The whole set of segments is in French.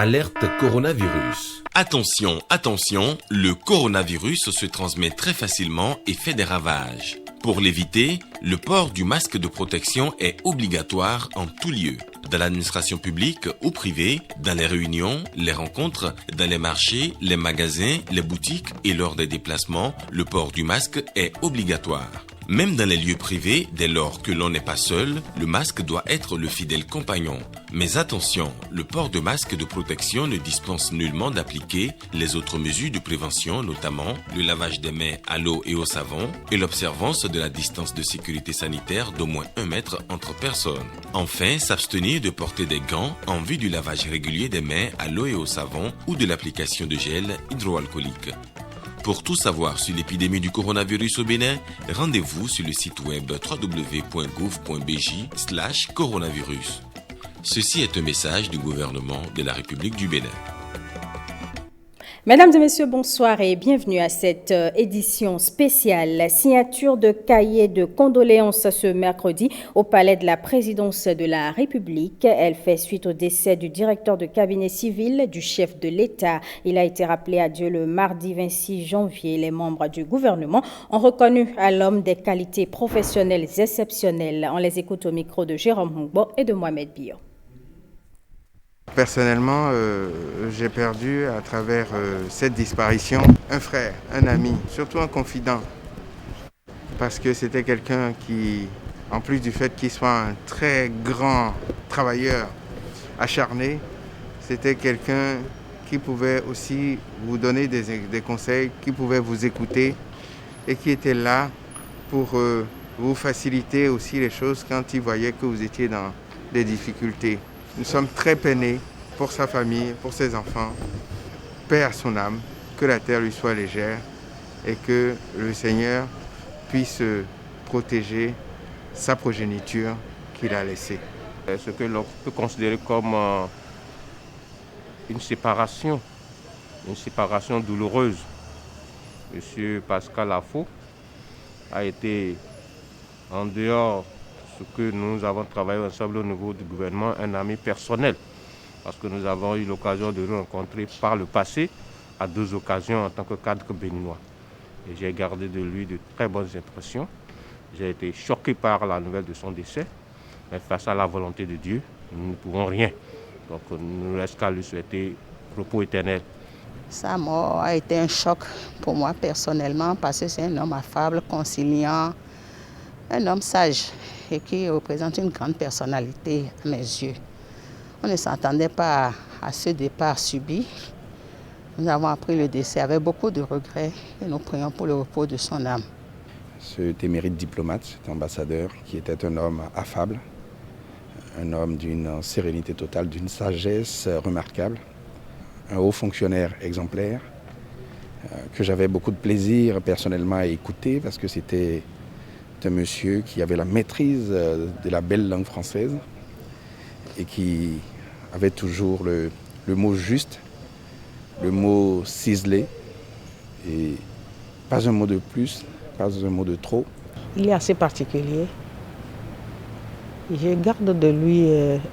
Alerte coronavirus. Attention, attention, le coronavirus se transmet très facilement et fait des ravages. Pour l'éviter, le port du masque de protection est obligatoire en tout lieu. Dans l'administration publique ou privée, dans les réunions, les rencontres, dans les marchés, les magasins, les boutiques et lors des déplacements, le port du masque est obligatoire. Même dans les lieux privés, dès lors que l'on n'est pas seul, le masque doit être le fidèle compagnon. Mais attention, le port de masque de protection ne dispense nullement d'appliquer les autres mesures de prévention, notamment le lavage des mains à l'eau et au savon et l'observance de la distance de sécurité sanitaire d'au moins 1 mètre entre personnes. Enfin, s'abstenir de porter des gants en vue du lavage régulier des mains à l'eau et au savon ou de l'application de gel hydroalcoolique. Pour tout savoir sur l'épidémie du coronavirus au Bénin, rendez-vous sur le site web www.gouv.bj/coronavirus. Ceci est un message du gouvernement de la République du Bénin. Mesdames et messieurs, bonsoir et bienvenue à cette édition spéciale. La signature de cahier de condoléances ce mercredi au palais de la présidence de la République. Elle fait suite au décès du directeur de cabinet civil du chef de l'État. Il a été rappelé à Dieu le mardi 26 janvier. Les membres du gouvernement ont reconnu à l'homme des qualités professionnelles exceptionnelles. On les écoute au micro de Jérôme Hongbo et de Mohamed Biyo. Personnellement, j'ai perdu à travers cette disparition un frère, un ami, surtout un confident. Parce que c'était quelqu'un qui, en plus du fait qu'il soit un très grand travailleur acharné, c'était quelqu'un qui pouvait aussi vous donner des conseils, qui pouvait vous écouter et qui était là pour vous faciliter aussi les choses quand il voyait que vous étiez dans des difficultés. Nous sommes très peinés pour sa famille, pour ses enfants. Paix à son âme, que la terre lui soit légère et que le Seigneur puisse protéger sa progéniture qu'il a laissée. Ce que l'on peut considérer comme une séparation douloureuse. Monsieur Pascal Afo a été, en dehors de ce que nous avons travaillé ensemble au niveau du gouvernement, un ami personnel. Parce que nous avons eu l'occasion de nous rencontrer par le passé à 2 occasions en tant que cadre béninois. Et j'ai gardé de lui de très bonnes impressions. J'ai été choqué par la nouvelle de son décès. Mais face à la volonté de Dieu, nous ne pouvons rien. Donc nous ne reste qu'à lui souhaiter repos éternel. Sa mort a été un choc pour moi personnellement parce que c'est un homme affable, conciliant, un homme sage et qui représente une grande personnalité à mes yeux. On ne s'attendait pas à ce départ subi. Nous avons appris le décès avec beaucoup de regrets et nous prions pour le repos de son âme. Ce émérite diplomate, cet ambassadeur qui était un homme affable, un homme d'une sérénité totale, d'une sagesse remarquable, un haut fonctionnaire exemplaire que j'avais beaucoup de plaisir personnellement à écouter parce que c'était un monsieur qui avait la maîtrise de la belle langue française et qui avait toujours le mot juste, le mot ciselé et pas un mot de plus, pas un mot de trop. Il est assez particulier. Je garde de lui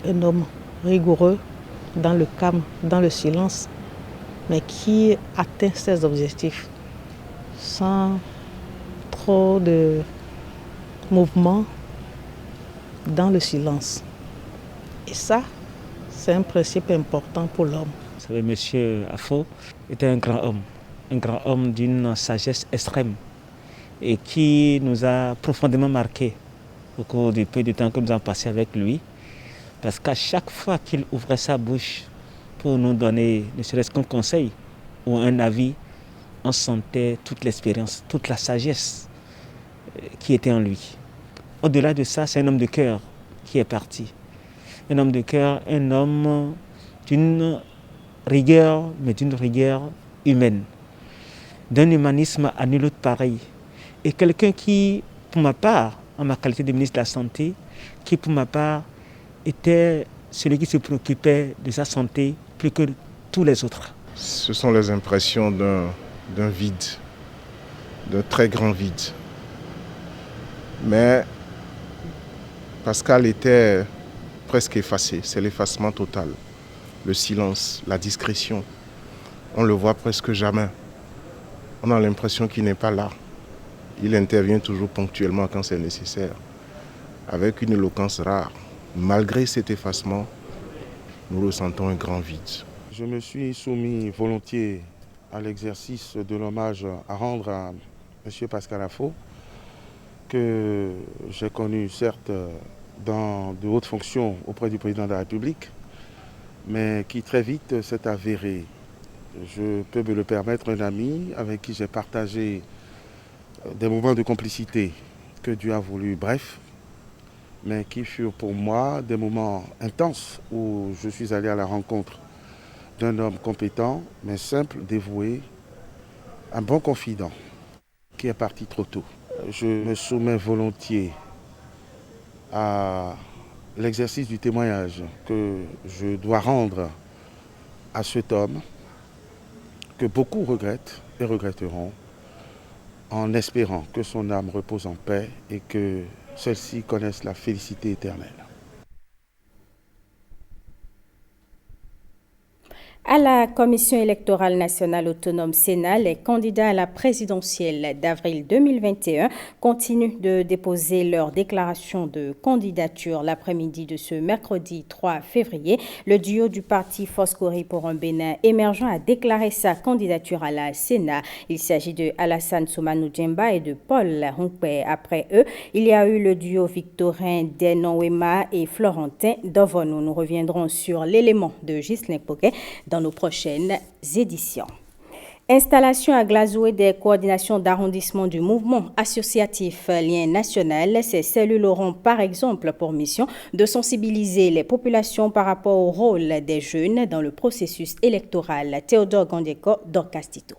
un homme rigoureux, dans le calme, dans le silence, mais qui atteint ses objectifs sans trop de mouvement, dans le silence. Et ça, c'est un principe important pour l'homme. Vous savez, M. Afo était un grand homme d'une sagesse extrême et qui nous a profondément marqués au cours du peu de temps que nous avons passé avec lui. Parce qu'à chaque fois qu'il ouvrait sa bouche pour nous donner ne serait-ce qu'un conseil ou un avis, on sentait toute l'expérience, toute la sagesse qui était en lui. Au-delà de ça, c'est un homme de cœur qui est parti. Un homme de cœur, un homme d'une rigueur, mais d'une rigueur humaine, d'un humanisme à nul autre pareil. Et quelqu'un qui, pour ma part, en ma qualité de ministre de la Santé, qui pour ma part était celui qui se préoccupait de sa santé plus que tous les autres. Ce sont les impressions d'un vide, d'un très grand vide. Mais Pascal était presque effacé, c'est l'effacement total. le silence, la discrétion. On le voit presque jamais. On a l'impression qu'il n'est pas là. Il intervient toujours ponctuellement quand c'est nécessaire, avec une éloquence rare. Malgré cet effacement, nous ressentons un grand vide. Je me suis soumis volontiers à l'exercice de l'hommage à rendre à M. Pascal Afo, que j'ai connu certes dans de hautes fonctions auprès du président de la République, mais qui très vite s'est avéré, je peux me le permettre, un ami avec qui j'ai partagé des moments de complicité que Dieu a voulu brefs, mais qui furent pour moi des moments intenses où je suis allé à la rencontre d'un homme compétent, mais simple, dévoué, un bon confident, qui est parti trop tôt. Je me soumets volontiers à l'exercice du témoignage que je dois rendre à cet homme que beaucoup regrettent et regretteront, en espérant que son âme repose en paix et que celle-ci connaisse la félicité éternelle. À la Commission électorale nationale autonome Sénat, les candidats à la présidentielle d'avril 2021 continuent de déposer leur déclaration de candidature l'après-midi de ce mercredi 3 février. Le duo du parti Foscori pour un Bénin émergent a déclaré sa candidature à la Sénat. Il s'agit de Alassane Soumanou Djemba et de Paul Hunkpe. Après eux, il y a eu le duo Victorin Denowema et Florentin Dovonou. Nous reviendrons sur l'élément de Ghislain Poquet dans nos prochaines éditions. Installation à Glazoué des coordinations d'arrondissement du mouvement associatif Lien National. Ces cellules auront par exemple pour mission de sensibiliser les populations par rapport au rôle des jeunes dans le processus électoral. Théodore Gandeko d'Orcastito.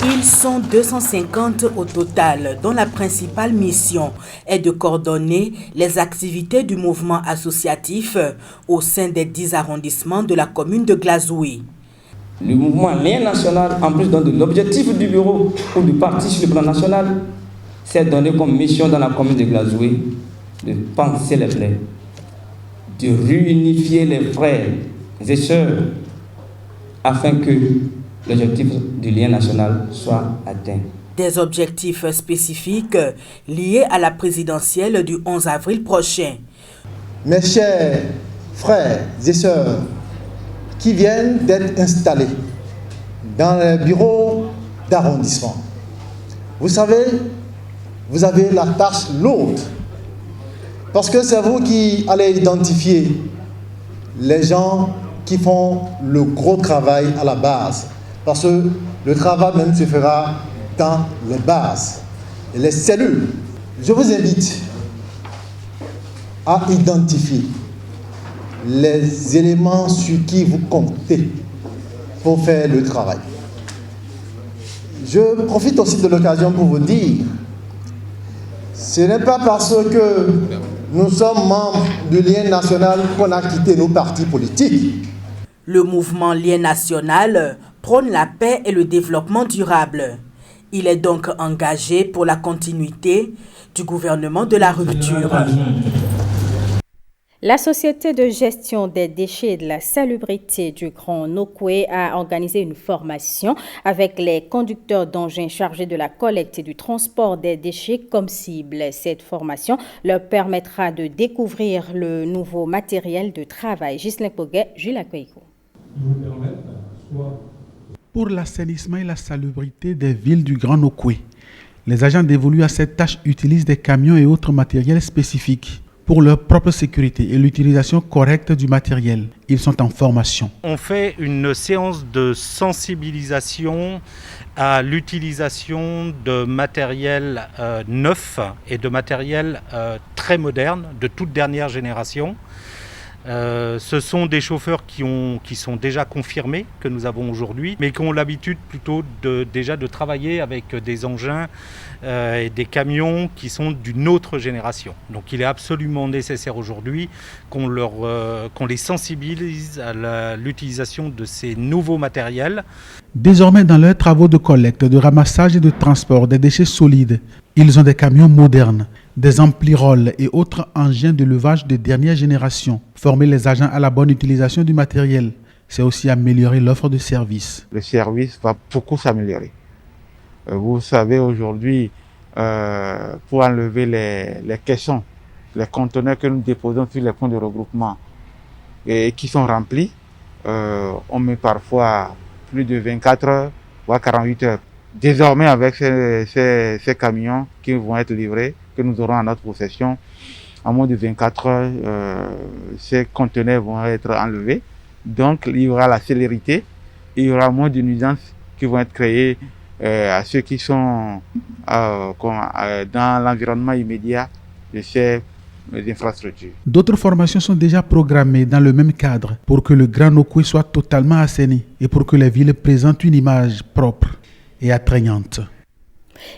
Ils sont 250 au total, dont la principale mission est de coordonner les activités du mouvement associatif au sein des 10 arrondissements de la commune de Glazoué. Le mouvement Lien National, en plus de l'objectif du bureau ou du parti sur le plan national, s'est donné comme mission dans la commune de Glazoué de penser les plaies, de réunifier les frères et sœurs afin que l'objectif du lien national soit atteint. Des objectifs spécifiques liés à la présidentielle du 11 avril prochain. Mes chers frères et sœurs qui viennent d'être installés dans les bureaux d'arrondissement, vous savez, vous avez la tâche lourde parce que c'est vous qui allez identifier les gens qui font le gros travail à la base. Parce que le travail même se fera dans les bases et les cellules. Je vous invite à identifier les éléments sur qui vous comptez pour faire le travail. Je profite aussi de l'occasion pour vous dire, ce n'est pas parce que nous sommes membres du Lien National qu'on a quitté nos partis politiques. Le mouvement Lien National prône la paix et le développement durable. Il est donc engagé pour la continuité du gouvernement de la rupture. La Société de gestion des déchets et de la salubrité du Grand Nokoué a organisé une formation avec les conducteurs d'engins chargés de la collecte et du transport des déchets comme cible. Cette formation leur permettra de découvrir le nouveau matériel de travail. Ghislain Poguet, Jules Akweikou. Pour l'assainissement et la salubrité des villes du Grand Nokoué, les agents dévolus à cette tâche utilisent des camions et autres matériels spécifiques. Pour leur propre sécurité et l'utilisation correcte du matériel, ils sont en formation. On fait une séance de sensibilisation à l'utilisation de matériel neuf et de matériel très moderne, de toute dernière génération. Ce sont des chauffeurs qui sont déjà confirmés, que nous avons aujourd'hui, mais qui ont l'habitude plutôt déjà de travailler avec des engins et des camions qui sont d'une autre génération. Donc il est absolument nécessaire aujourd'hui qu'on les sensibilise à l'utilisation de ces nouveaux matériels. Désormais, dans leurs travaux de collecte, de ramassage et de transport des déchets solides, ils ont des camions modernes. Des ampliroles et autres engins de levage de dernière génération. Former les agents à la bonne utilisation du matériel, c'est aussi améliorer l'offre de service. Le service va beaucoup s'améliorer. Vous savez aujourd'hui, pour enlever les caissons, les conteneurs que nous déposons sur les points de regroupement et qui sont remplis, on met parfois plus de 24 heures, voire 48 heures. Désormais, avec ces camions qui vont être livrés, que nous aurons en notre possession, en moins de 24 heures, ces conteneurs vont être enlevés. Donc, il y aura la célérité, il y aura moins de nuisances qui vont être créées à ceux qui sont dans l'environnement immédiat de ces infrastructures. D'autres formations sont déjà programmées dans le même cadre pour que le Grand Nokoué soit totalement assaini et pour que les villes présentent une image propre et attrayante.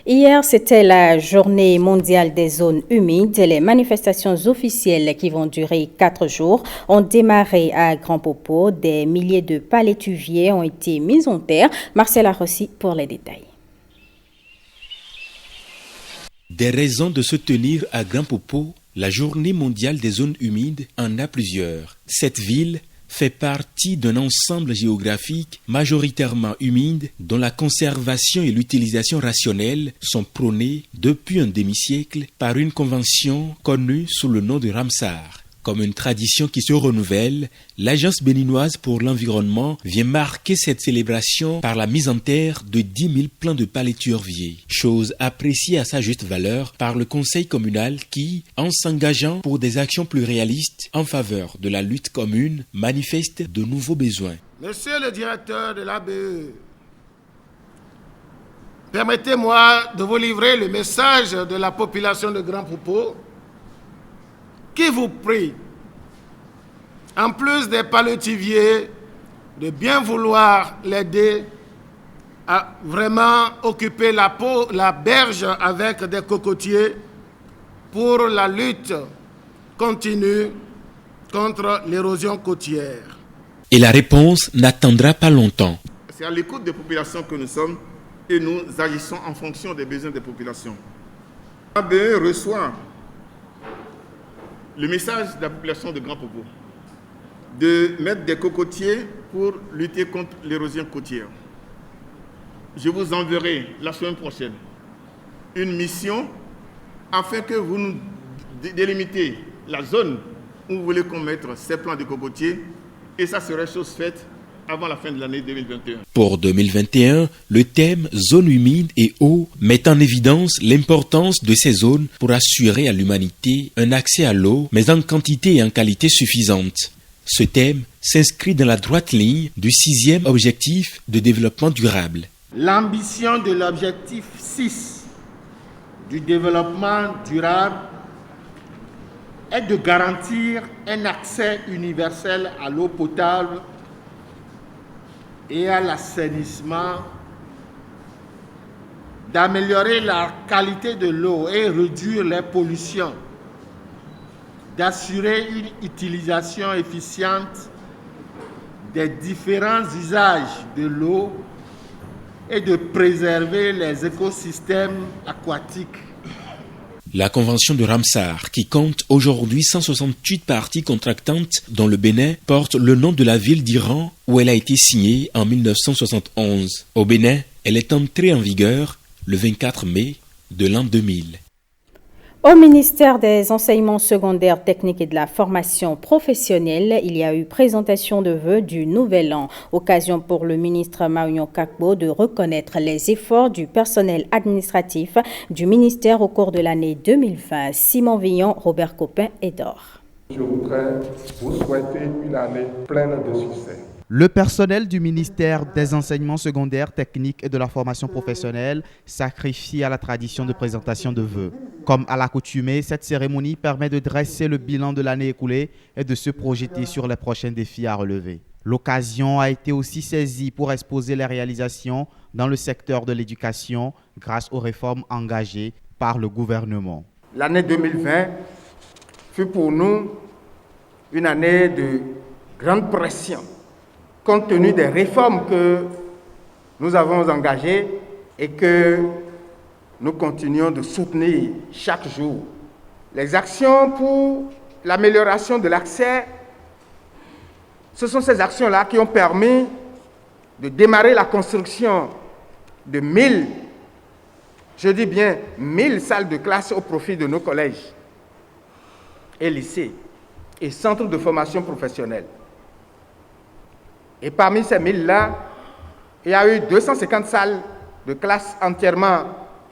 Hier, c'était la journée mondiale des zones humides. Les manifestations officielles qui vont durer 4 jours ont démarré à Grand Popo. Des milliers de palétuviers ont été mis en terre. Marcela Rossi pour les détails. Des raisons de se tenir à Grand Popo, la journée mondiale des zones humides en a plusieurs. Cette ville fait partie d'un ensemble géographique majoritairement humide dont la conservation et l'utilisation rationnelle sont prônées depuis un demi-siècle par une convention connue sous le nom de Ramsar. Comme une tradition qui se renouvelle, l'Agence béninoise pour l'environnement vient marquer cette célébration par la mise en terre de 10 000 plants de paléturviers, chose appréciée à sa juste valeur par le conseil communal qui, en s'engageant pour des actions plus réalistes en faveur de la lutte commune, manifeste de nouveaux besoins. Monsieur le directeur de l'ABE, permettez-moi de vous livrer le message de la population de Grand Popo qui vous prie, en plus des palétuviers, de bien vouloir l'aider à vraiment occuper la berge avec des cocotiers pour la lutte continue contre l'érosion côtière. Et la réponse n'attendra pas longtemps. C'est à l'écoute des populations que nous sommes et nous agissons en fonction des besoins des populations. ABE reçoit le message de la population de Grand Popo de mettre des cocotiers pour lutter contre l'érosion côtière. Je vous enverrai la semaine prochaine une mission afin que vous nous délimitez la zone où vous voulez qu'on mette ces plants de cocotiers et ça serait chose faite avant la fin de l'année 2021. Pour 2021, le thème zone humide et eau met en évidence l'importance de ces zones pour assurer à l'humanité un accès à l'eau, mais en quantité et en qualité suffisante. Ce thème s'inscrit dans la droite ligne du 6e objectif de développement durable. L'ambition de l'objectif 6 du développement durable est de garantir un accès universel à l'eau potable et à l'assainissement, d'améliorer la qualité de l'eau et réduire les pollutions, d'assurer une utilisation efficiente des différents usages de l'eau et de préserver les écosystèmes aquatiques. La convention de Ramsar, qui compte aujourd'hui 168 parties contractantes dont le Bénin, porte le nom de la ville d'Iran où elle a été signée en 1971. Au Bénin, elle est entrée en vigueur le 24 mai de l'an 2000. Au ministère des Enseignements secondaires, techniques et de la formation professionnelle, il y a eu présentation de vœux du Nouvel An. Occasion pour le ministre Marion Kakbo de reconnaître les efforts du personnel administratif du ministère au cours de l'année 2020. Simon Villon, Robert Copin et Dor. Je voudrais vous souhaiter une année pleine de succès. Le personnel du ministère des Enseignements secondaires, techniques et de la formation professionnelle sacrifie à la tradition de présentation de vœux. Comme à l'accoutumée, cette cérémonie permet de dresser le bilan de l'année écoulée et de se projeter sur les prochains défis à relever. L'occasion a été aussi saisie pour exposer les réalisations dans le secteur de l'éducation grâce aux réformes engagées par le gouvernement. L'année 2020 fut pour nous une année de grande pression, compte tenu des réformes que nous avons engagées et que nous continuons de soutenir chaque jour Les actions pour l'amélioration de l'accès, ce sont ces actions-là qui ont permis de démarrer la construction de 1000, je dis bien 1000 salles de classe au profit de nos collèges et lycées et centres de formation professionnelle. Et parmi ces 1000-là, il y a eu 250 salles de classe entièrement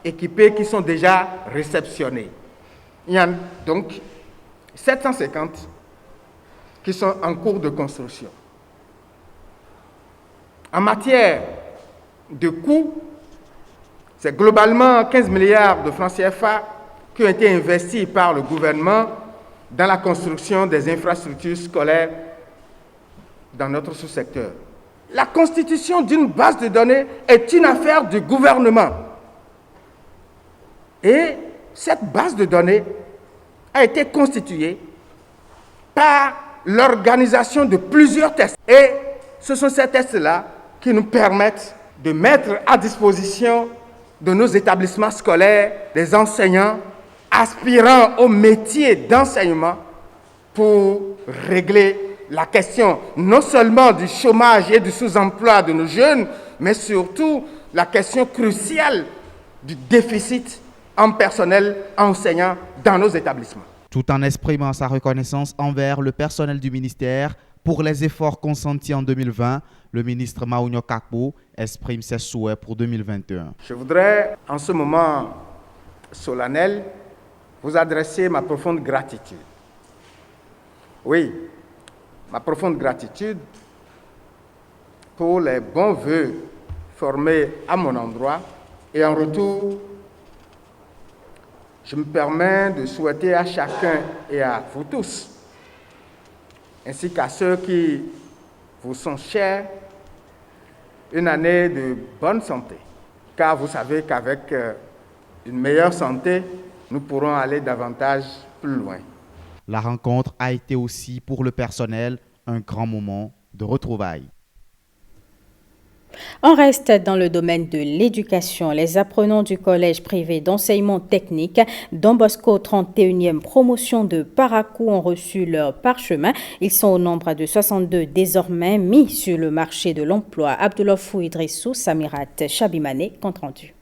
équipées qui sont déjà réceptionnées. Il y en a donc 750 qui sont en cours de construction. En matière de coûts, c'est globalement 15 milliards de francs CFA qui ont été investis par le gouvernement dans la construction des infrastructures scolaires dans notre sous-secteur. La constitution d'une base de données est une affaire du gouvernement. Et cette base de données a été constituée par l'organisation de plusieurs tests. Et ce sont ces tests-là qui nous permettent de mettre à disposition de nos établissements scolaires des enseignants aspirant au métier d'enseignement pour régler la question non seulement du chômage et du sous-emploi de nos jeunes, mais surtout la question cruciale du déficit en personnel enseignant dans nos établissements. Tout en exprimant sa reconnaissance envers le personnel du ministère pour les efforts consentis en 2020, le ministre Maounio Kakpo exprime ses souhaits pour 2021. Je voudrais, en ce moment solennel, vous adresser ma profonde gratitude. Oui, ma profonde gratitude pour les bons vœux formés à mon endroit. Et en retour, je me permets de souhaiter à chacun et à vous tous, ainsi qu'à ceux qui vous sont chers, une année de bonne santé. Car vous savez qu'avec une meilleure santé, nous pourrons aller davantage plus loin. La rencontre a été aussi pour le personnel un grand moment de retrouvailles. On reste dans le domaine de l'éducation. Les apprenants du collège privé d'enseignement technique Don Bosco 31e promotion de Parakou ont reçu leur parchemin. Ils sont au nombre de 62 désormais mis sur le marché de l'emploi. Abdoulofou Idrissou, Samirat Chabimane, compte rendu.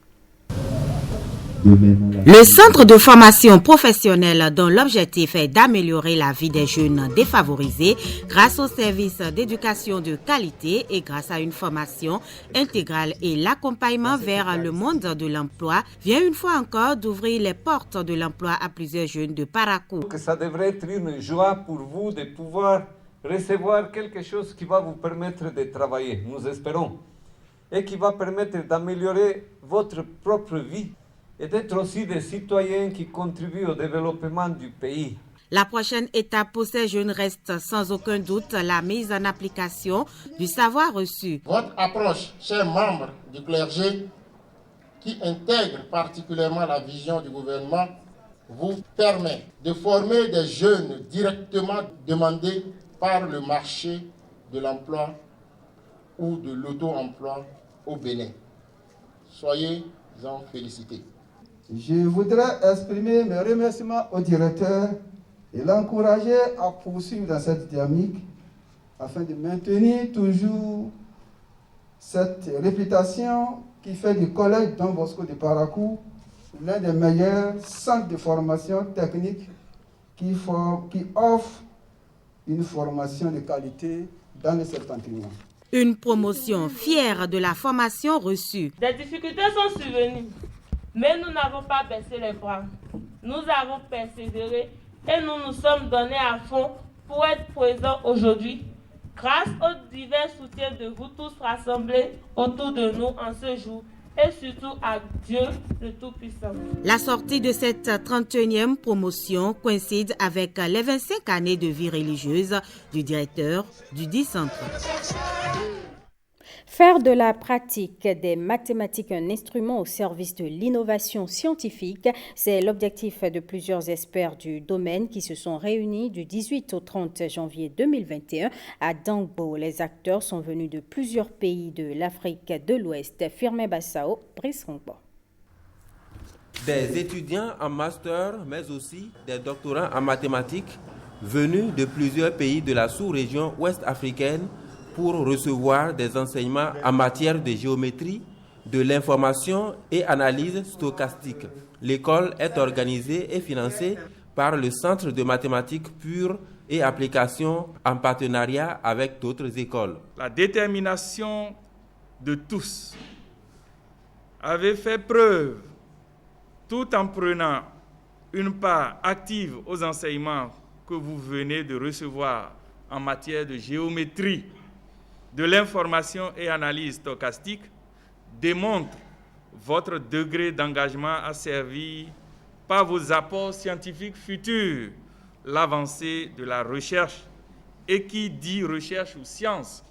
Le centre de formation professionnelle dont l'objectif est d'améliorer la vie des jeunes défavorisés grâce aux services d'éducation de qualité et grâce à une formation intégrale et l'accompagnement vers le monde de l'emploi vient une fois encore d'ouvrir les portes de l'emploi à plusieurs jeunes de Parakou. Ça devrait être une joie pour vous de pouvoir recevoir quelque chose qui va vous permettre de travailler, nous espérons, et qui va permettre d'améliorer votre propre vie et d'être aussi des citoyens qui contribuent au développement du pays. La prochaine étape pour ces jeunes reste sans aucun doute la mise en application du savoir reçu. Votre approche, chers membres du clergé, qui intègre particulièrement la vision du gouvernement, vous permet de former des jeunes directement demandés par le marché de l'emploi ou de l'auto-emploi au Bénin. Soyez-en félicités. Je voudrais exprimer mes remerciements au directeur et l'encourager à poursuivre dans cette dynamique afin de maintenir toujours cette réputation qui fait du collège Don Bosco de Parakou l'un des meilleurs centres de formation technique qui offre une formation de qualité dans le septentrion. Une promotion fière de la formation reçue. Des difficultés sont survenues. Mais nous n'avons pas baissé les bras. Nous avons persévéré et nous nous sommes donnés à fond pour être présents aujourd'hui grâce aux divers soutiens de vous tous rassemblés autour de nous en ce jour et surtout à Dieu le Tout-Puissant. La sortie de cette 31e promotion coïncide avec les 25 années de vie religieuse du directeur du dit centre. Faire de la pratique des mathématiques un instrument au service de l'innovation scientifique, c'est l'objectif de plusieurs experts du domaine qui se sont réunis du 18 au 30 janvier 2021 à Dangbo. Les acteurs sont venus de plusieurs pays de l'Afrique de l'Ouest. Firmin Bassao, Brice Rongbo. Des étudiants en master, mais aussi des doctorants en mathématiques venus de plusieurs pays de la sous-région ouest africaine pour recevoir des enseignements en matière de géométrie, de l'information et analyse stochastique. L'école est organisée et financée par le Centre de mathématiques pures et applications en partenariat avec d'autres écoles. La détermination de tous avait fait preuve, tout en prenant une part active aux enseignements que vous venez de recevoir en matière de géométrie, de l'information et analyse stochastique, démontre votre degré d'engagement à servir par vos apports scientifiques futurs l'avancée de la recherche. Et qui dit recherche ou science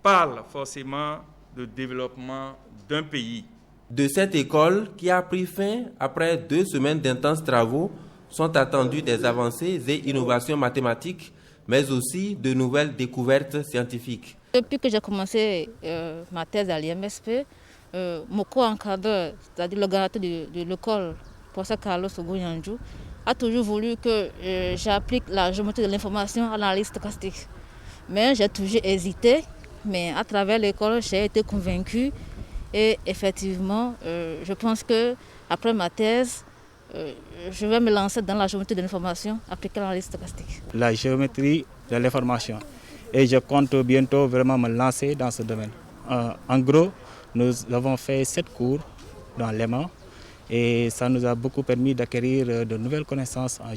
parle forcément de développement d'un pays. De cette école qui a pris fin après 2 semaines d'intenses travaux, sont attendues des avancées et innovations mathématiques, mais aussi de nouvelles découvertes scientifiques. Depuis que j'ai commencé ma thèse à l'IMSP, mon co-encadreur, c'est-à-dire le directeur de l'école, professeur Carlos Ogoyanju, a toujours voulu que j'applique la géométrie de l'information à l'analyse stochastique. Mais j'ai toujours hésité, mais à travers l'école, j'ai été convaincue. Et effectivement, je pense qu'après ma thèse, je vais me lancer dans la géométrie de l'information appliquée à l'analyse stochastique. La géométrie de l'information. Et je compte bientôt vraiment me lancer dans ce domaine. En gros, nous avons fait 7 cours dans l'EMA. Et ça nous a beaucoup permis d'acquérir de nouvelles connaissances en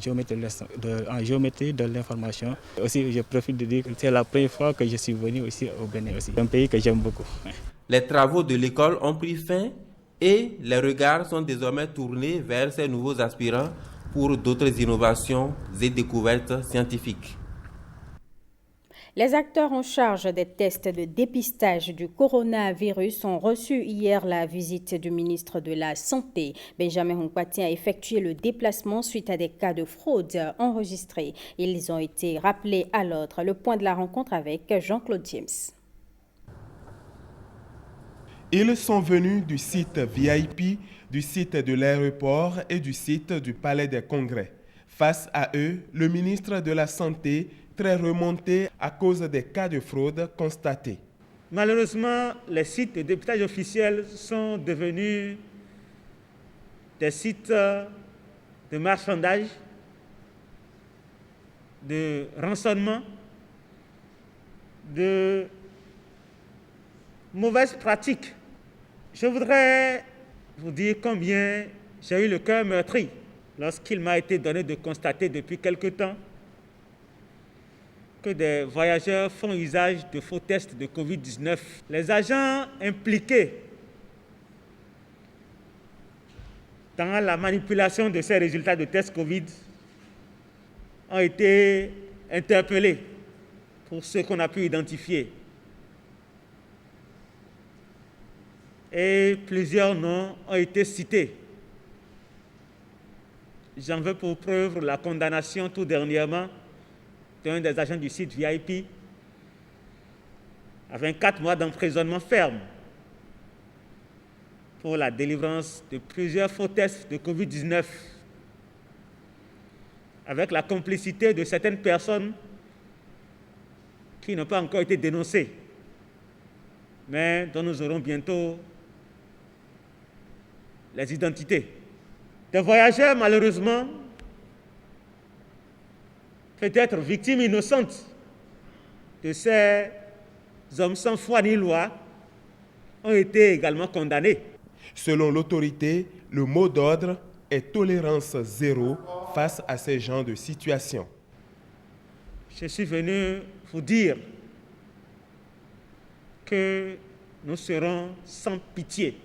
géométrie de l'information. Aussi, je profite de dire que c'est la première fois que je suis venu aussi au Bénin. C'est un pays que j'aime beaucoup. Les travaux de l'école ont pris fin et les regards sont désormais tournés vers ces nouveaux aspirants pour d'autres innovations et découvertes scientifiques. Les acteurs en charge des tests de dépistage du coronavirus ont reçu hier la visite du ministre de la Santé. Benjamin Hunkpati a effectué le déplacement suite à des cas de fraude enregistrés. Ils ont été rappelés à l'ordre. Le point de la rencontre avec Jean-Claude James. Ils sont venus du site VIP, du site de l'aéroport et du site du Palais des Congrès. Face à eux, le ministre de la Santé, très remonté à cause des cas de fraude constatés. Malheureusement, les sites de dépistage officiels sont devenus des sites de marchandage, de rançonnement, de mauvaises pratiques. Je voudrais vous dire combien j'ai eu le cœur meurtri lorsqu'il m'a été donné de constater depuis quelque temps que des voyageurs font usage de faux tests de Covid-19. Les agents impliqués dans la manipulation de ces résultats de tests Covid ont été interpellés pour ce qu'on a pu identifier. Et plusieurs noms ont été cités. J'en veux pour preuve la condamnation tout dernièrement d'un des agents du site VIP à 24 mois d'emprisonnement ferme pour la délivrance de plusieurs faux tests de Covid-19 avec la complicité de certaines personnes qui n'ont pas encore été dénoncées, mais dont nous aurons bientôt les identités. Des voyageurs, malheureusement, peut-être victimes innocentes de ces hommes sans foi ni loi, ont été également condamnés. Selon l'autorité, le mot d'ordre est tolérance zéro face à ces genres de situations. Je suis venu vous dire que nous serons sans pitié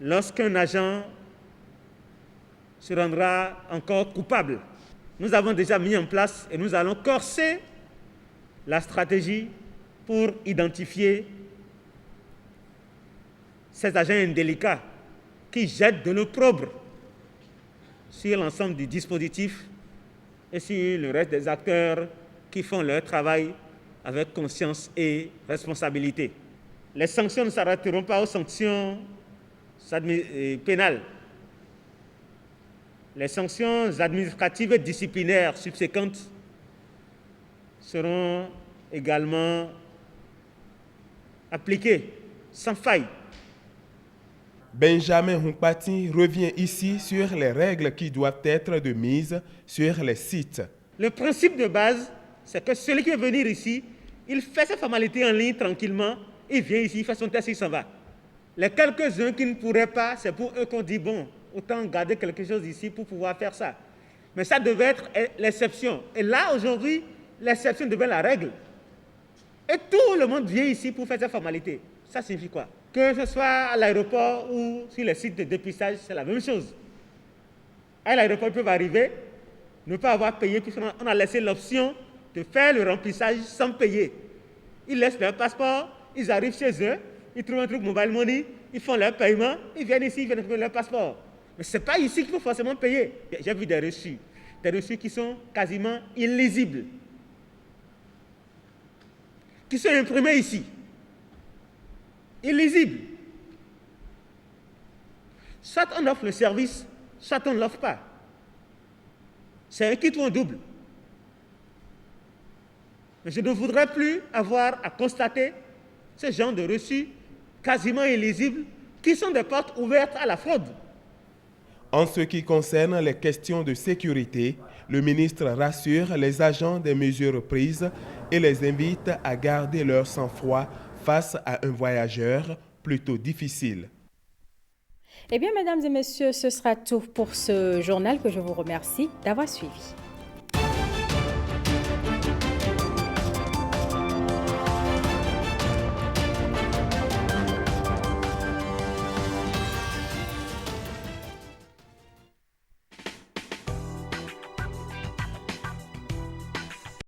lorsqu'un agent se rendra encore coupable. Nous avons déjà mis en place et nous allons corser la stratégie pour identifier ces agents indélicats qui jettent de l'opprobre sur l'ensemble du dispositif et sur le reste des acteurs qui font leur travail avec conscience et responsabilité. Les sanctions ne s'arrêteront pas aux sanctions pénales. Les sanctions administratives et disciplinaires subséquentes seront également appliquées sans faille. Benjamin Hunkpati revient ici sur les règles qui doivent être de mise sur les sites. Le principe de base, c'est que celui qui veut venir ici, il fait sa formalité en ligne tranquillement, il vient ici, il fait son test, il s'en va. Les quelques-uns qui ne pourraient pas, c'est pour eux qu'on dit, bon, autant garder quelque chose ici pour pouvoir faire ça. Mais ça devait être l'exception. Et là, aujourd'hui, l'exception devient la règle. Et tout le monde vient ici pour faire sa formalité. Ça signifie quoi? Que ce soit à l'aéroport ou sur les sites de dépistage, c'est la même chose. À l'aéroport, ils peuvent arriver, ne pas avoir payé, puisqu'on a laissé l'option de faire le remplissage sans payer. Ils laissent leur passeport, ils arrivent chez eux, ils trouvent un truc mobile money, ils font leur paiement, ils viennent ici, ils viennent trouver leur passeport. Mais ce n'est pas ici qu'il faut forcément payer. J'ai vu des reçus qui sont quasiment illisibles, qui sont imprimés ici. Illisibles. Soit on offre le service, soit on ne l'offre pas. C'est un kit ou un double. Mais je ne voudrais plus avoir à constater ce genre de reçus quasiment illisibles qui sont des portes ouvertes à la fraude. En ce qui concerne les questions de sécurité, le ministre rassure les agents des mesures prises et les invite à garder leur sang-froid face à un voyageur plutôt difficile. Eh bien, mesdames et messieurs, ce sera tout pour ce journal que je vous remercie d'avoir suivi.